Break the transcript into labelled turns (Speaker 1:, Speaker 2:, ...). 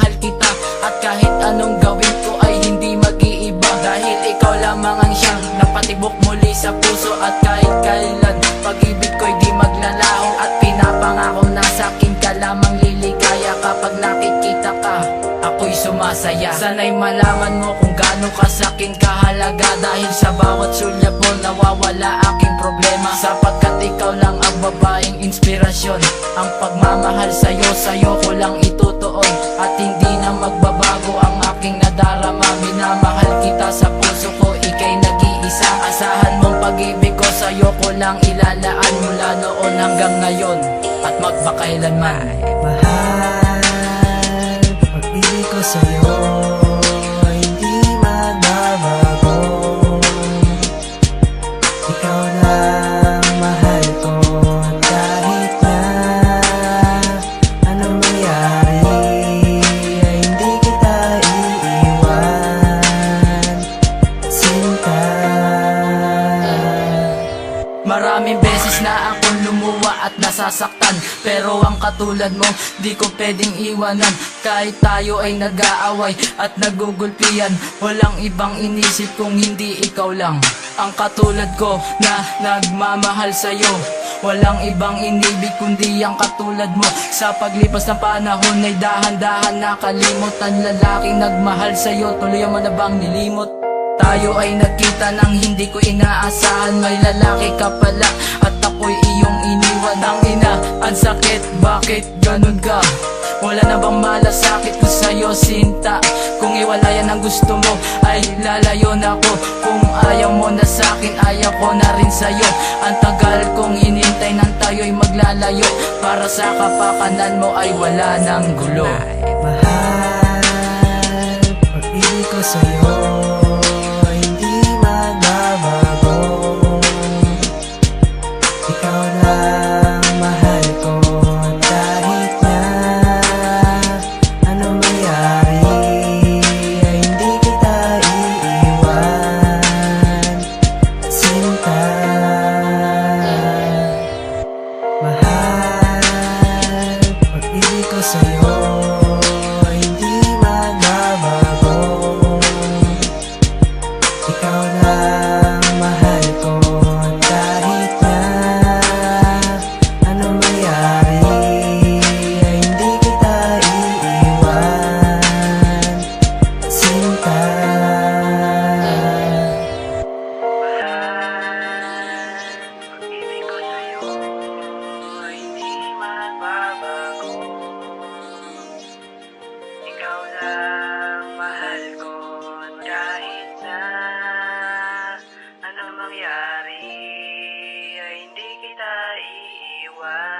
Speaker 1: mahal kita. At kahit anong gawin ko ay hindi mag-iiba, dahil ikaw lamang ang siyang napatibok muli sa puso. At kahit kailan pag-ibig ko'y di maglalaho, at pinapangako na sa'kin ka lamang liligaya. Kapag nakikita ka, ako'y sumasaya. Sana'y malaman mo kung gaano ka sa'kin kahalaga, dahil sa bawat sulyap mo nawawala aking problema. Sapagkat ikaw lang ang babaeng inspirasyon. Ang pagmamahal sa'yo ko lang itutuon, at hindi na magbabago ang aking nadarama. Minamahal kita sa puso ko, ika'y nag-iisa. Asahan mong pag-ibig ko sa'yo ko lang ilalaan, mula noon hanggang ngayon at magpakailanman.
Speaker 2: Mahal, pag-ibig ko sa'yo hindi magbabago. Ikaw lang mahal ko, kahit na anong mangyari ay hindi kita iiwan. Sinta,
Speaker 1: maraming beses na akong lumuwa at nasasaktan, pero ang katulad mo di ko pwedeng iwanan. Kahit tayo ay nag-aaway at nagugulpian, walang ibang inisip kung hindi ikaw lang ang katulad ko na nagmamahal sa'yo. Walang ibang inibig kundi ang katulad mo. Sa paglipas ng panahon ay dahan-dahan nakalimot. Ang lalaking nagmahal sa'yo, tuluyan mo na bang nilimot? Tayo ay nagkita nang hindi ko inaasahan. May lalaki ka pala at ako'y iyong iniwan. Ang ina, ang sakit, bakit ganun ka? Wala na bang malasakit ko sa'yo, sinta? Kung iwalayan ang gusto mo ay lalayo na ako. Kung ayaw mo na sa'kin, ayaw ko na rin sa'yo. Ang tagal kong hinintay nang tayo'y maglalayo, para sa kapakanan mo ay wala nang gulo.
Speaker 2: mahal, pag-ibig ko sa'yo hindi magbabago. Ikaw lang mahal ko, kahit na anong mangyari ay hindi kita iiwan. Sinta, mahal, pag-ibig ko sa'yo hindi magbabago. Ikaw lang mahal ko, kahit na anong mangyari ay hindi kita iiwan. Sinta, pag-ibig ko sa'yo hindi magbabago. Ikaw lang mahal ko, kahit na anong mangyari ay hindi kita iiwan.